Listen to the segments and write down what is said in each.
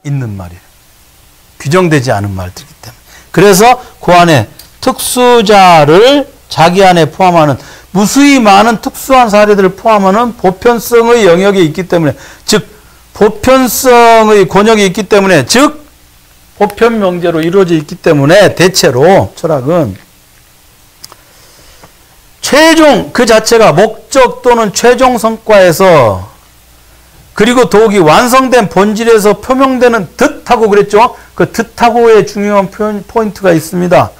있는 말이에요. 규정되지 않은 말들이기 때문에. 그래서 그 안에 특수자를 자기 안에 포함하는 무수히 많은 특수한 사례들을 포함하는 보편성의 영역이 있기 때문에, 즉 보편성의 권역이 있기 때문에, 즉 보편 명제로 이루어져 있기 때문에 대체로 철학은 최종 그 자체가 목적 또는 최종 성과에서, 그리고 더욱이 완성된 본질에서 표명되는 듯하고 그랬죠. 그 듯하고의 중요한 표현 포인트가 있습니다.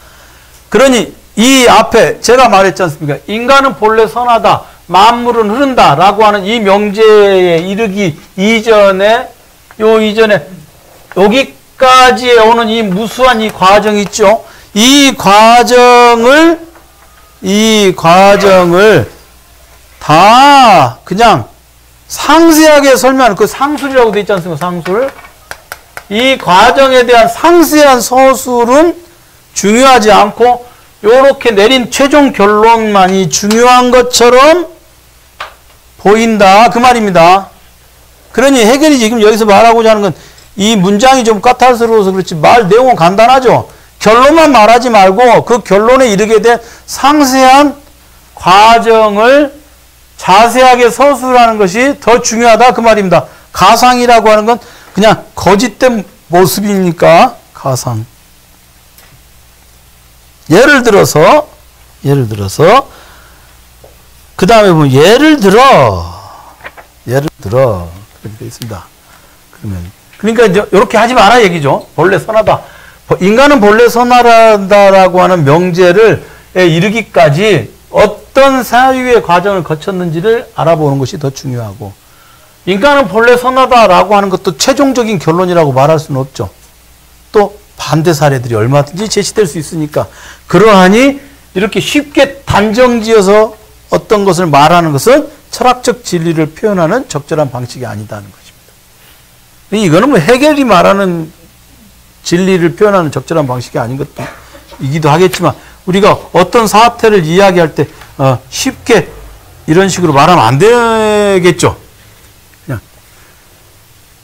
그러니 이 앞에 제가 말했지 않습니까? 인간은 본래 선하다, 만물은 흐른다 라고 하는 이 명제에 이르기 이전에, 여기까지에 오는 이 무수한 이 과정이 있죠. 이 과정을 다 그냥 상세하게 설명하는, 그 상술이라고 되어 있지 않습니까? 상술. 이 과정에 대한 상세한 서술은 중요하지 않고 요렇게 내린 최종 결론만이 중요한 것처럼 보인다 그 말입니다. 그러니 해결이 지금 여기서 말하고자 하는 건, 이 문장이 좀 까탈스러워서 그렇지 말 내용은 간단하죠. 결론만 말하지 말고 그 결론에 이르게 된 상세한 과정을 자세하게 서술하는 것이 더 중요하다 그 말입니다. 가상이라고 하는 건 그냥 거짓된 모습이니까 가상. 예를 들어서 그 다음에 보면 예를 들어 그렇게 되어 있습니다. 그러니까 이제 이렇게 하지 마라 얘기죠. 본래 선하다. 인간은 본래 선하다라고 하는 명제를 이르기까지 어떤 사유의 과정을 거쳤는지를 알아보는 것이 더 중요하고, 인간은 본래 선하다라고 하는 것도 최종적인 결론이라고 말할 수는 없죠. 또 반대 사례들이 얼마든지 제시될 수 있으니까, 그러하니 이렇게 쉽게 단정지어서 어떤 것을 말하는 것은 철학적 진리를 표현하는 적절한 방식이 아니다는 것입니다. 이거는 뭐 해겔이 말하는 진리를 표현하는 적절한 방식이 아닌 것이기도 하겠지만, 우리가 어떤 사태를 이야기할 때 쉽게 이런 식으로 말하면 안 되겠죠. 그냥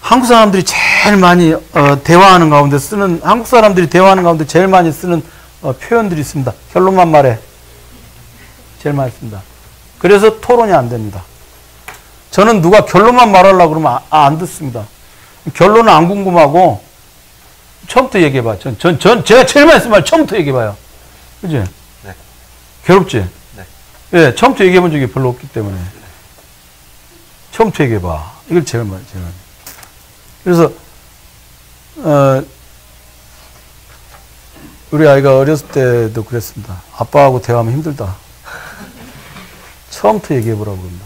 한국 사람들이 제일 많이 대화하는 가운데 쓰는, 한국 사람들이 대화하는 가운데 제일 많이 쓰는 표현들이 있습니다. 결론만 말해. 제일 많이 씁니다. 그래서 토론이 안 됩니다. 저는 누가 결론만 말하려고 그러면 안 듣습니다. 결론은 안 궁금하고 처음부터 얘기해봐. 제가 제일 많이 쓰는 말 처음부터 얘기해봐요. 그지? 네. 괴롭지? 네. 예, 처음부터 얘기해본 적이 별로 없기 때문에. 처음부터 얘기해봐. 이걸 제일 많이. 그래서, 우리 아이가 어렸을 때도 그랬습니다. 아빠하고 대화하면 힘들다. 처음부터 얘기해보라고 그럽니다.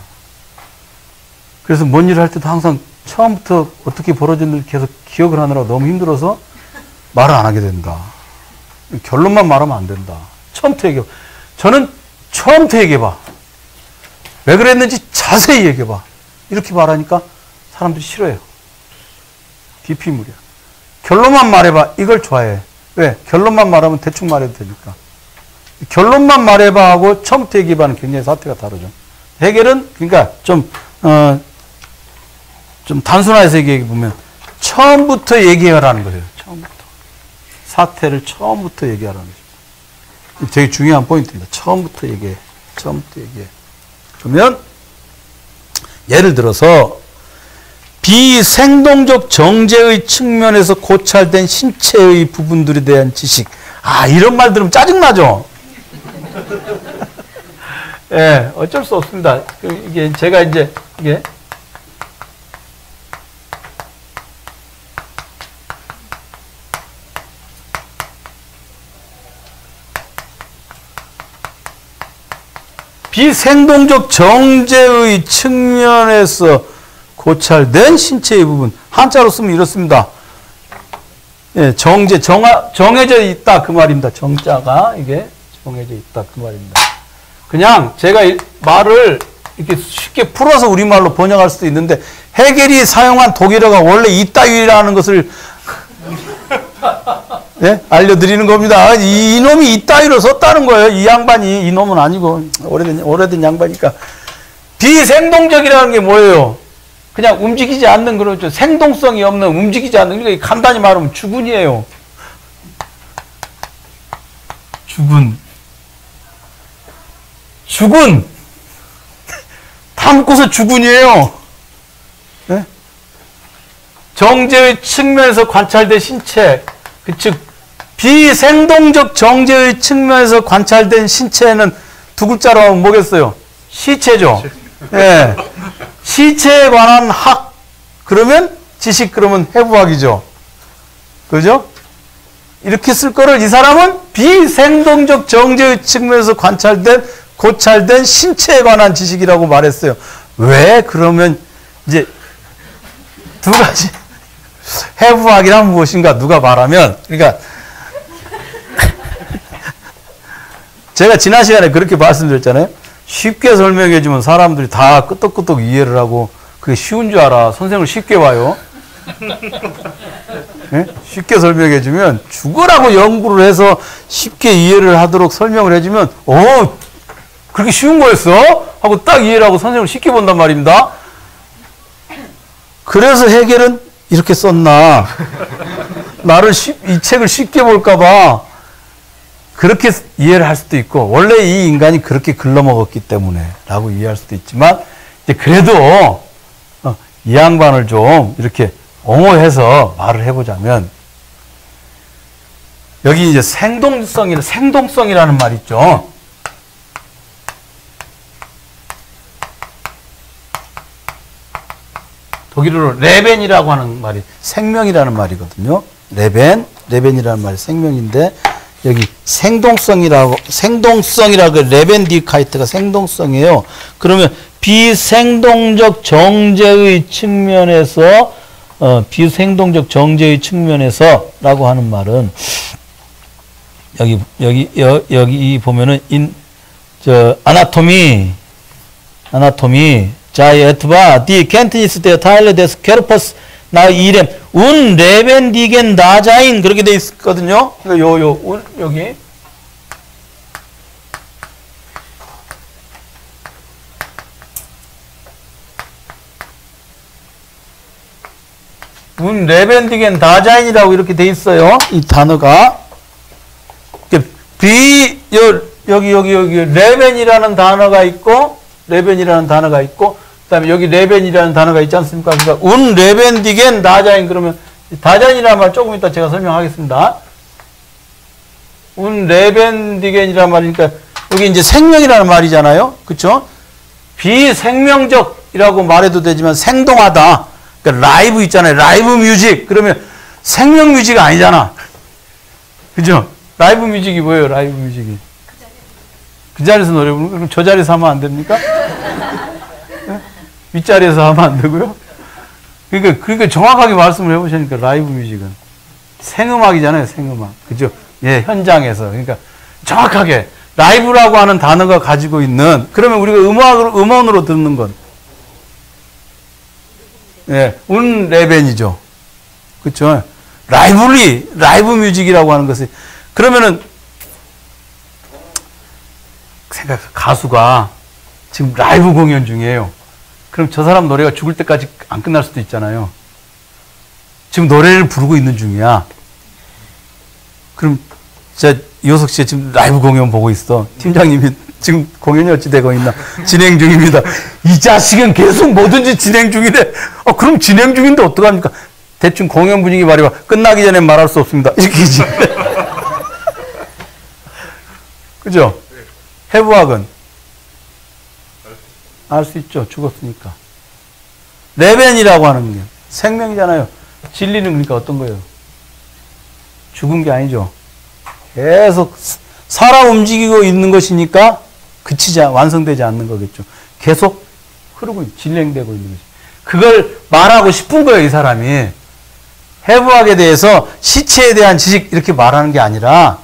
그래서 뭔 일을 할 때도 항상 처음부터 어떻게 벌어졌는지 계속 기억을 하느라 너무 힘들어서 말을 안 하게 된다. 결론만 말하면 안 된다. 처음부터 얘기해봐. 저는 처음부터 얘기해봐. 왜 그랬는지 자세히 얘기해봐. 이렇게 말하니까 사람들이 싫어해요. 기피물이야. 결론만 말해봐. 이걸 좋아해. 왜? 결론만 말하면 대충 말해도 되니까. 결론만 말해봐 하고 처음부터 얘기해봐는 굉장히 사태가 다르죠. 해결은 그러니까 좀 단순화해서 얘기해보면 처음부터 얘기하라는 거예요. 처음부터. 사태를 처음부터 얘기하라는 거죠. 되게 중요한 포인트입니다. 처음부터 얘기해. 그러면 예를 들어서 비생동적 정제의 측면에서 고찰된 신체의 부분들에 대한 지식. 이런 말 들으면 짜증나죠? 예, 어쩔 수 없습니다. 이게 제가 이제 이게 비생동적 정제의 측면에서 고찰된 신체의 부분. 한자로 쓰면 이렇습니다. 예, 정해져 있다 그 말입니다. 정자가 이게 정해져 있다 그 말입니다. 그냥 제가 말을 이렇게 쉽게 풀어서 우리말로 번역할 수도 있는데, 해겔이 사용한 독일어가 원래 이따위라는 것을 예? 알려드리는 겁니다. 이놈이 이따위로 썼다는 거예요. 이 양반이. 이놈은 아니고 오래된 양반이니까. 비생동적이라는 게 뭐예요? 그냥 움직이지 않는 그런 생동성이 없는 움직이지 않는 그러니까 간단히 말하면 죽은이에요. 죽은 다 묶어서 죽은이에요. 네? 정제의 측면에서 관찰된 신체, 즉 비생동적 정제의 측면에서 관찰된 신체는 두 글자로 하면 뭐겠어요? 시체죠. 예. 시체에 관한 학, 그러면 지식, 그러면 해부학이죠. 그죠? 이렇게 쓸 거를 이 사람은 비생동적 정제의 측면에서 고찰된 신체에 관한 지식이라고 말했어요. 왜? 그러면 이제 두 가지. 해부학이란 무엇인가 누가 말하면, 그러니까 제가 지난 시간에 그렇게 말씀드렸잖아요. 쉽게 설명해 주면 사람들이 다 끄떡끄떡 이해를 하고 그게 쉬운 줄 알아. 선생님을 쉽게 봐요. 네? 쉽게 설명해 주면 죽으라고 연구를 해서 쉽게 이해를 하도록 설명을 해주면 그렇게 쉬운 거였어? 하고 딱 이해를 하고 선생님을 쉽게 본단 말입니다. 그래서 해결은 이렇게 썼나. 이 책을 쉽게 볼까봐 그렇게 이해를 할 수도 있고, 원래 이 인간이 그렇게 글러먹었기 때문에 라고 이해할 수도 있지만, 이제 그래도 이 양반을 좀 이렇게 옹호해서 말을 해보자면, 여기 이제 생동성이라는 말 있죠. 독일어로 레벤이라고 하는 말이 생명이라는 말이거든요. 레벤이라는 말이 생명인데, 여기 생동성이라고 레벤디카이트가 생동성이에요. 그러면 비생동적 정제의 측면에서 라고 하는 말은 여기 보면은 아나토미 자이 에트바 디 켄트니스 데 타일레 데스 케르퍼스 나 이렘 운 레벤디겐 나자인 그렇게 돼 있거든요. 그러니까 여기 운 레벤디겐 나자인이라고 이렇게 돼 있어요. 이 단어가 여기 레벤이라는 단어가 있고 그다음에 여기 레벤이라는 단어가 있지 않습니까? 그러니까 운 레벤디겐 나자인 그러면 다자인이라는 말 조금 이따 제가 설명하겠습니다. 운 레벤디겐이라는 말이니까 여기 이제 생명이라는 말이잖아요. 그렇죠? 비생명적이라고 말해도 되지만 생동하다. 그러니까 라이브 있잖아요. 라이브 뮤직. 그러면 생명 뮤직 아니잖아. 그죠? 라이브 뮤직이 뭐예요? 라이브 뮤직이. 그 자리에서 노래 부르는 거? 그럼 저 자리에서 하면 안 됩니까? 윗자리에서 하면 안 되고요. 그러니까 정확하게 말씀을 해보시니까 라이브 뮤직은 생음악이잖아요. 생음악. 그죠? 예, 현장에서. 그러니까 정확하게 라이브라고 하는 단어가 가지고 있는, 그러면 우리가 음원으로 듣는 건 예, 레벤이죠. 그렇죠? 라이브 뮤직이라고 하는 것이, 그러면은 가수가 지금 라이브 공연 중이에요. 그럼 저 사람 노래가 죽을 때까지 안 끝날 수도 있잖아요. 지금 노래를 부르고 있는 중이야. 그럼 이호석 씨 지금 라이브 공연 보고 있어. 팀장님이 지금 공연이 어찌 되고 있나? 진행 중입니다. 이 자식은 계속 뭐든지 진행 중이래. 그럼 진행 중인데 어떡합니까? 대충 공연 분위기 말해봐. 끝나기 전에 말할 수 없습니다. 이렇게지. 그죠? 해부학은 알 수 있죠. 죽었으니까. 레벤이라고 하는 게 생명이잖아요. 진리는 그러니까 어떤 거예요? 죽은 게 아니죠. 계속 살아 움직이고 있는 것이니까 완성되지 않는 거겠죠. 계속 진행되고 있는 것이. 그걸 말하고 싶은 거예요, 이 사람이. 해부학에 대해서 시체에 대한 지식 이렇게 말하는 게 아니라,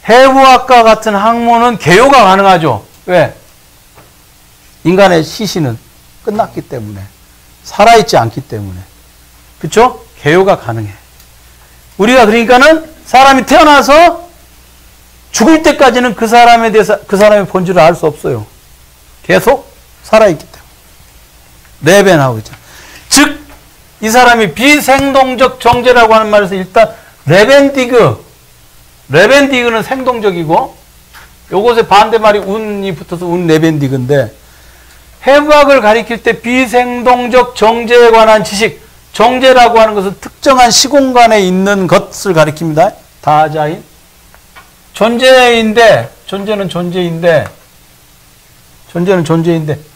해부학과 같은 학문은 개요가 가능하죠. 왜? 인간의 시신은 끝났기 때문에, 살아있지 않기 때문에. 그렇죠? 개요가 가능해. 우리가 그러니까는 사람이 태어나서 죽을 때까지는 그 사람에 대해서 그 사람의 본질을 알 수 없어요. 계속 살아있기 때문에. 레벤하고 있죠. 즉, 이 사람이 비생동적 정제라고 하는 말에서 일단 레벤디그는 생동적이고 요것의 반대말이 운이 붙어서 레벤디그인데 해부학을 가리킬 때 비생동적 정제에 관한 지식, 정제라고 하는 것은 특정한 시공간에 있는 것을 가리킵니다. 다자인 존재는 존재인데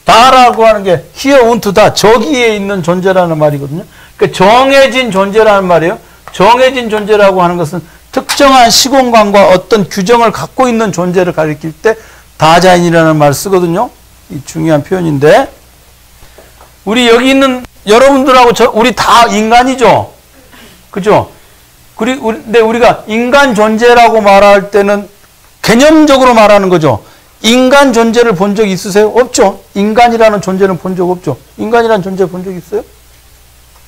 다라고 하는 게 here und da 저기에 있는 존재라는 말이거든요. 그러니까 정해진 존재라는 말이에요. 정해진 존재라고 하는 것은 특정한 시공간과 어떤 규정을 갖고 있는 존재를 가리킬 때 다자인이라는 말을 쓰거든요. 이 중요한 표현인데 우리 여기 있는 여러분들하고 우리 다 인간이죠. 그죠? 근데 우리가 인간 존재라고 말할 때는 개념적으로 말하는 거죠. 인간 존재를 본 적 있으세요? 없죠. 인간이라는 존재는 본 적 없죠. 인간이라는 존재 본 적 있어요?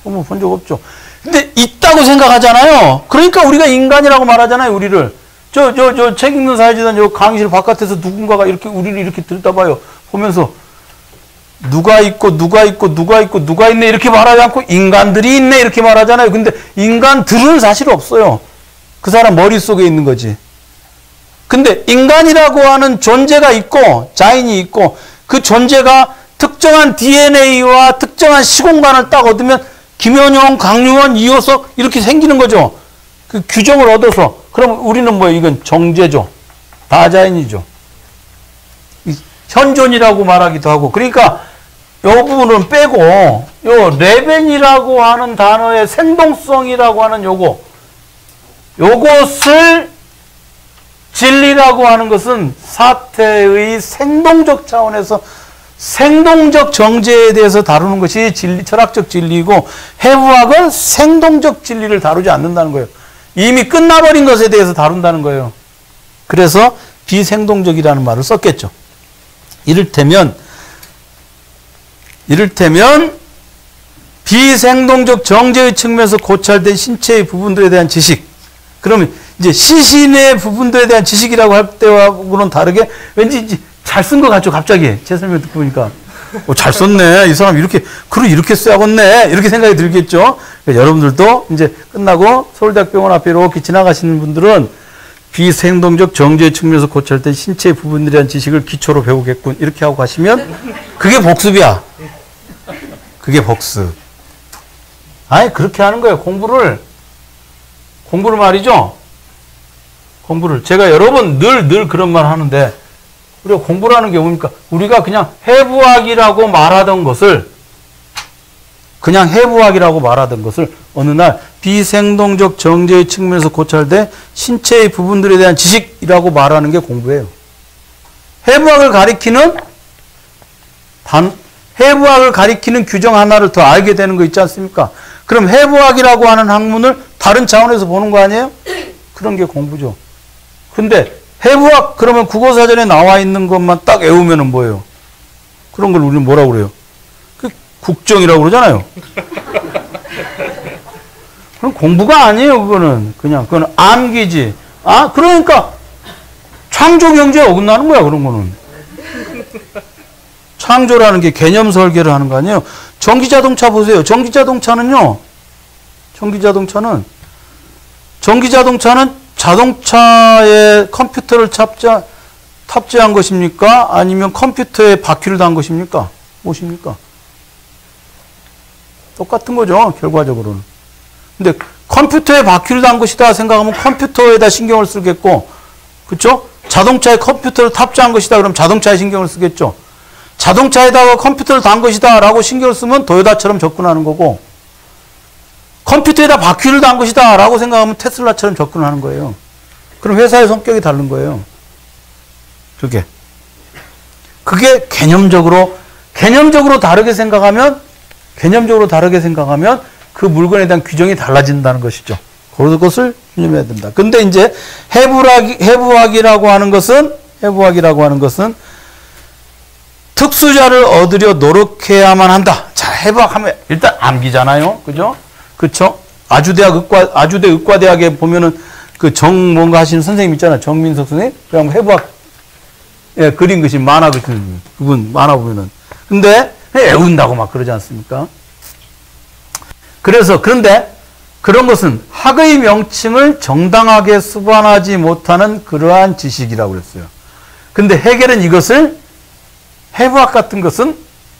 본 적 없죠. 근데 있다고 생각하잖아요. 그러니까 우리가 인간이라고 말하잖아요, 우리를. 책 읽는 사회지단 요 강의실 바깥에서 누군가가 이렇게 우리를 이렇게 들여다봐요. 보면서 누가 있네 이렇게 말하지 않고 인간들이 있네 이렇게 말하잖아요. 근데 인간들은 사실 없어요. 그 사람 머릿속에 있는 거지. 근데 인간이라고 하는 존재가 있고 자인이 있고 그 존재가 특정한 DNA와 특정한 시공간을 딱 얻으면 김현용, 강유원, 이호석 이렇게 생기는 거죠. 그 규정을 얻어서. 그럼 우리는 이건 정제죠. 다자인이죠. 현존이라고 말하기도 하고. 그러니까 이 부분은 빼고 요 레벤이라고 하는 단어의 생동성이라고 하는 요것을 진리라고 하는 것은 사태의 생동적 차원에서 생동적 정제에 대해서 다루는 것이 철학적 진리이고 해부학은 생동적 진리를 다루지 않는다는 거예요. 이미 끝나버린 것에 대해서 다룬다는 거예요. 그래서 비생동적이라는 말을 썼겠죠. 이를테면 비생동적 정제의 측면에서 고찰된 신체의 부분들에 대한 지식. 그러면 이제 시신의 부분들에 대한 지식이라고 할 때하고는 다르게 왠지 잘 쓴 것 같죠, 갑자기. 제 설명 듣고 보니까. 잘 썼네. 이 사람 이렇게 써야겠네. 이렇게 생각이 들겠죠. 그러니까 여러분들도 이제 끝나고 서울대학병원 앞에 이렇게 지나가시는 분들은 비생동적 정제의 측면에서 고찰된 신체의 부분들에 대한 지식을 기초로 배우겠군. 이렇게 하고 가시면 그게 복습이야. 그게 복습. 아니, 그렇게 하는 거예요. 공부를 말이죠. 제가 여러 번 늘 그런 말 하는데, 우리가 공부라는 게 뭡니까? 우리가 그냥 해부학이라고 말하던 것을 어느 날 비생동적 정제의 측면에서 고찰돼 신체의 부분들에 대한 지식이라고 말하는 게 공부예요. 해부학을 가리키는 규정 하나를 더 알게 되는 거 있지 않습니까? 그럼 해부학이라고 하는 학문을 다른 차원에서 보는 거 아니에요? 그런 게 공부죠. 근데 해부학 그러면 국어사전에 나와 있는 것만 딱 외우면은 뭐예요? 그런 걸 우리는 뭐라고 그래요? 그 국정이라고 그러잖아요. 그럼 공부가 아니에요, 그거는. 그건 암기지. 그러니까 창조경제에 어긋나는 거야, 그런 거는. 창조라는 게 개념 설계를 하는 거 아니에요? 전기자동차 보세요. 전기자동차는 자동차에 컴퓨터를 탑재한 것입니까? 아니면 컴퓨터에 바퀴를 단 것입니까? 무엇입니까? 똑같은 거죠, 결과적으로는. 근데 컴퓨터에 바퀴를 단 것이다 생각하면 컴퓨터에다 신경을 쓰겠고, 그렇죠? 자동차에 컴퓨터를 탑재한 것이다 그럼 자동차에 신경을 쓰겠죠. 자동차에다가 컴퓨터를 단 것이다 라고 신경을 쓰면 도요타처럼 접근하는 거고, 컴퓨터에다 바퀴를 단 것이다 라고 생각하면 테슬라처럼 접근하는 거예요. 그럼 회사의 성격이 다른 거예요. 그게 개념적으로 다르게 생각하면 그 물건에 대한 규정이 달라진다는 것이죠. 그것을 유념해야 된다. 근데 이제 해부학이라고 하는 것은 특수자를 얻으려 노력해야만 한다. 자, 해부학하면 일단 암기잖아요. 그죠? 아주대 의과대학에 보면은 뭔가 하시는 선생님 있잖아요. 정민석 선생님. 그냥 해부학, 그림 그신 만화 그리는 그분 만화 보면은. 근데 애운다고 막 그러지 않습니까? 그런데 그런 것은 학의 명칭을 정당하게 수반하지 못하는 그러한 지식이라고 그랬어요. 근데 해겔은 이것을 해부학 같은 것은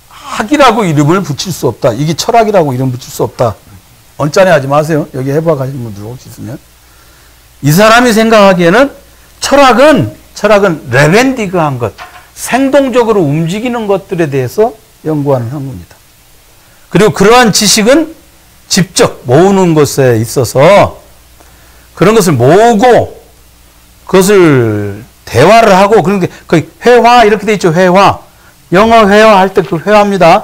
학이라고 이름을 붙일 수 없다. 이게 철학이라고 이름 붙일 수 없다. 언짢아 하지 마세요. 여기 해부학 하시는 분들 혹시 있으면. 이 사람이 생각하기에는 철학은 레벤디그한 것, 생동적으로 움직이는 것들에 대해서 연구하는 학문이다. 그리고 그러한 지식은 직접 모으는 것에 있어서 그런 것을 모으고 그것을 대화를 하고 그런 게 거의 회화 이렇게 돼 있죠. 회화. 영어 회화 할 때 그 회화입니다.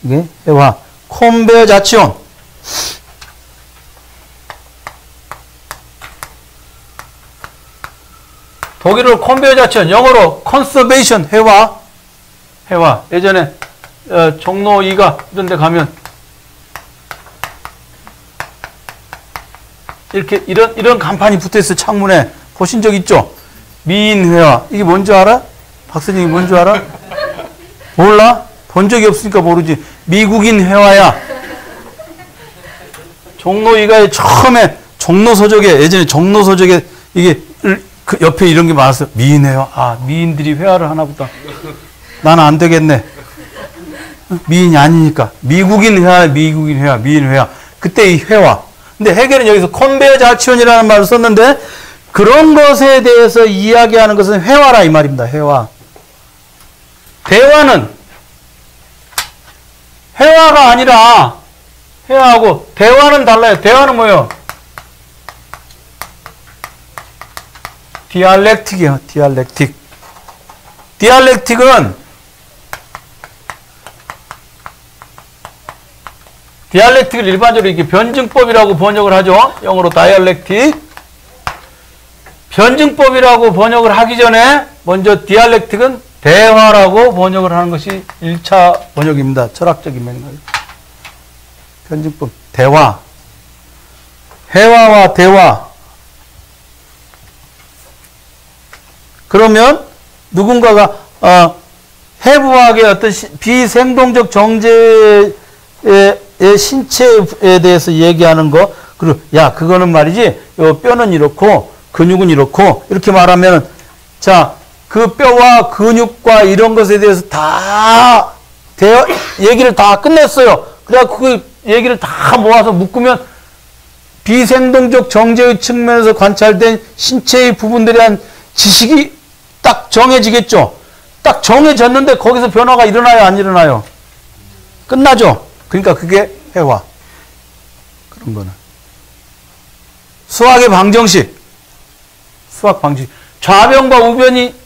이게 회화. 콘베자치온. 독일어로 콘베자치온, 영어로 컨서베이션 회화. 회화. 예전에 종로 2가 이런 데 가면 이렇게 이런 간판이 붙어 있어. 창문에 보신 적 있죠? 미인 회화. 이게 뭔지 알아? 박사님이 뭔지 알아? 몰라? 본 적이 없으니까 모르지. 미국인 회화야. 종로 2가에 처음에 종로서적에 예전에 종로서적에 이게 그 옆에 이런 게 많았어. 미인 회화. 아, 미인들이 회화를 하나 보다. 나는 안 되겠네. 미인이 아니니까. 미국인 회화, 미국인 회화, 미인 회화. 그때 이 회화. 근데 해겔은 여기서 콘베자치온이라는 말을 썼는데 그런 것에 대해서 이야기하는 것은 회화라 이 말입니다. 회화. 대화는 회화가 아니라 회화하고 대화는 달라요. 대화는 뭐예요? 디알렉틱이에요. 디알렉틱. 디알렉틱을 일반적으로 이렇게 변증법이라고 번역을 하죠. 영어로 다이알렉틱. 변증법이라고 번역을 하기 전에 먼저 디알렉틱은 대화라고 번역을 하는 것이 1차 번역입니다. 철학적인 맥락. 변증법, 대화. 회화와 대화. 그러면 누군가가 해부학의 어떤 비생동적 정제의 신체에 대해서 얘기하는 거, 그리고 야 그거는 말이지 요 뼈는 이렇고 근육은 이렇고 이렇게 말하면 자 그 뼈와 근육과 이런 것에 대해서 다 얘기를 다 끝냈어요. 그래갖고 그 얘기를 다 모아서 묶으면 비생동적 정제의 측면에서 관찰된 신체의 부분들에 대한 지식이 딱 정해지겠죠. 딱 정해졌는데 거기서 변화가 일어나요, 안 일어나요? 끝나죠. 그러니까 그게 회화. 그런 거는. 수학의 방정식. 수학 방정식. 좌변과 우변이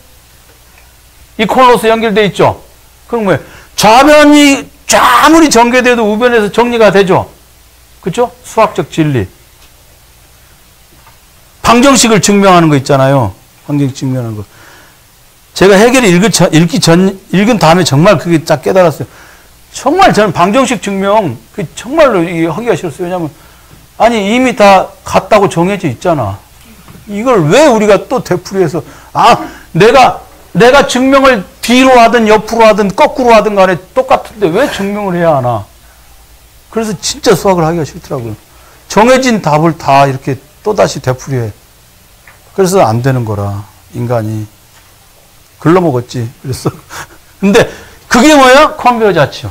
이퀄로서 연결되어 있죠. 그럼 뭐예요? 좌변이 아무리 전개돼도 우변에서 정리가 되죠. 그렇죠? 수학적 진리. 방정식을 증명하는 거 있잖아요. 방정식 증명하는 거. 제가 해겔을 읽은 다음에 정말 그게 딱 깨달았어요. 정말 저는 방정식 증명, 그 정말로 하기가 싫었어요. 왜냐면, 아니, 이미 다 같다고 정해져 있잖아. 이걸 왜 우리가 또 되풀이해서, 내가 증명을 뒤로 하든 옆으로 하든 거꾸로 하든 간에 똑같은데 왜 증명을 해야 하나. 그래서 진짜 수학을 하기가 싫더라고요. 정해진 답을 다 이렇게 또다시 되풀이해. 그래서 안 되는 거라, 인간이. 글러먹었지. 그랬어. 근데 그게 뭐야? 콘베자치오.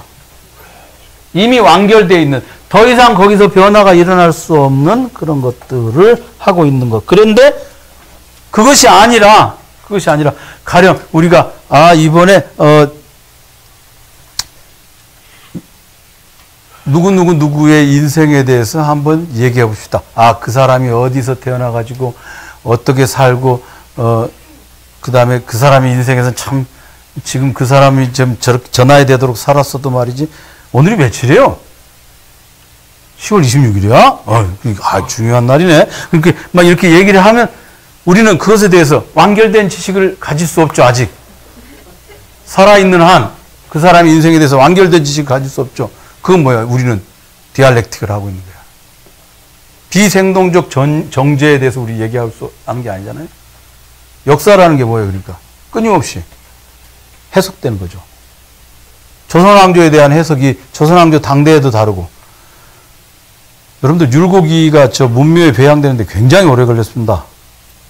이미 완결되어 있는, 더 이상 거기서 변화가 일어날 수 없는 그런 것들을 하고 있는 것. 그런데 그것이 아니라 가령 우리가 이번에 누구의 인생에 대해서 한번 얘기해 봅시다. 그 사람이 어디서 태어나 가지고 어떻게 살고 그 다음에 그 사람의 인생에서 참 지금 그 사람이 좀 저 나이 되도록 살았어도 말이지. 오늘이 며칠이에요? 10월 26일이야? 중요한 날이네. 그러니까 막 이렇게 얘기를 하면 우리는 그것에 대해서 완결된 지식을 가질 수 없죠, 아직. 살아있는 한, 그 사람의 인생에 대해서 완결된 지식을 가질 수 없죠. 그건 뭐야? 우리는 디알렉틱을 하고 있는 거야. 비생동적 정제에 대해서 우리 얘기할 수 하는 게 아니잖아요. 역사라는 게 뭐예요, 그러니까? 끊임없이 해석되는 거죠. 조선왕조에 대한 해석이 조선왕조 당대에도 다르고. 여러분들 율곡이가 저 문묘에 배양되는데 굉장히 오래 걸렸습니다.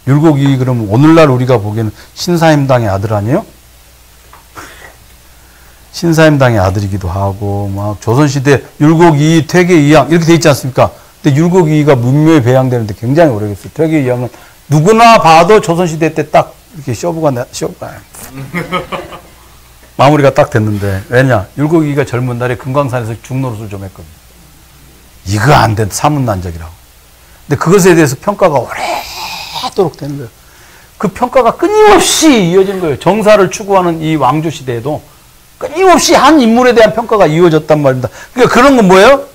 율곡이 그럼 오늘날 우리가 보기에는 신사임당의 아들 아니에요? 신사임당의 아들이기도 하고 막 조선시대 율곡이 퇴계이양 이렇게 돼 있지 않습니까? 근데 율곡이가 문묘에 배양되는데 굉장히 오래 걸렸어요. 퇴계이양은 누구나 봐도 조선시대 때 딱 이렇게 쇼부가 마무리가 딱 됐는데 왜냐? 율곡이가 젊은 날에 금강산에서 중노릇을 좀 했거든요. 이거 안 된 사문난적이라고. 근데 그것에 대해서 평가가 오래도록 되는 거예요. 그 평가가 끊임없이 이어지는 거예요. 정사를 추구하는 이 왕조 시대에도 끊임없이 한 인물에 대한 평가가 이어졌단 말입니다. 그러니까 그런 건 뭐예요?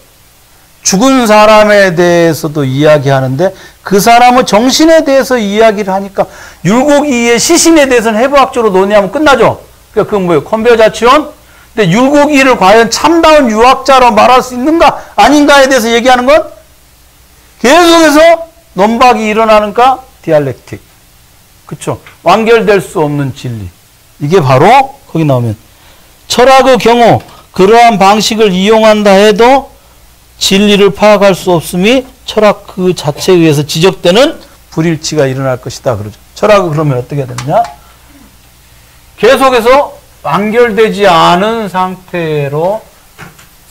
죽은 사람에 대해서도 이야기하는데 그 사람의 정신에 대해서 이야기를 하니까 율곡이의 시신에 대해서는 해부학적으로 논의하면 끝나죠. 그러니까 그건 뭐예요? 컨베어자치온? 근데 율곡이를 과연 참다운 유학자로 말할 수 있는가 아닌가에 대해서 얘기하는 건 계속해서 논박이 일어나는가? 디알렉틱. 그쵸? 완결될 수 없는 진리. 이게 바로 거기 나오면 철학의 경우 그러한 방식을 이용한다 해도 진리를 파악할 수 없음이 철학 그 자체에 의해서 지적되는 불일치가 일어날 것이다. 그러죠. 철학은 그러면 어떻게 해야 되느냐? 계속해서 완결되지 않은 상태로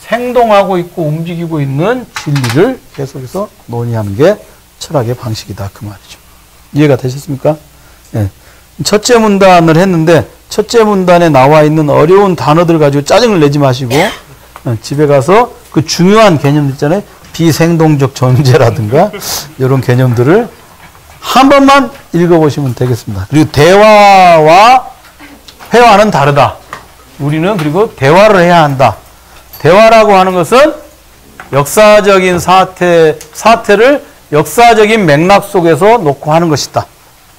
생동하고 있고 움직이고 있는 진리를 계속해서 논의하는 게 철학의 방식이다. 그 말이죠. 이해가 되셨습니까? 네. 첫째 문단을 했는데 첫째 문단에 나와 있는 어려운 단어들 가지고 짜증을 내지 마시고 집에 가서 그 중요한 개념들 있잖아요. 비생동적 존재라든가 이런 개념들을 한 번만 읽어보시면 되겠습니다. 그리고 대화와 회화는 다르다. 우리는 그리고 대화를 해야 한다. 대화라고 하는 것은 역사적인 사태를 역사적인 맥락 속에서 놓고 하는 것이다.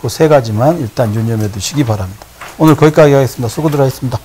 그 세 가지만 일단 유념해 두시기 바랍니다. 오늘 거기까지 하겠습니다. 수고들 하셨습니다.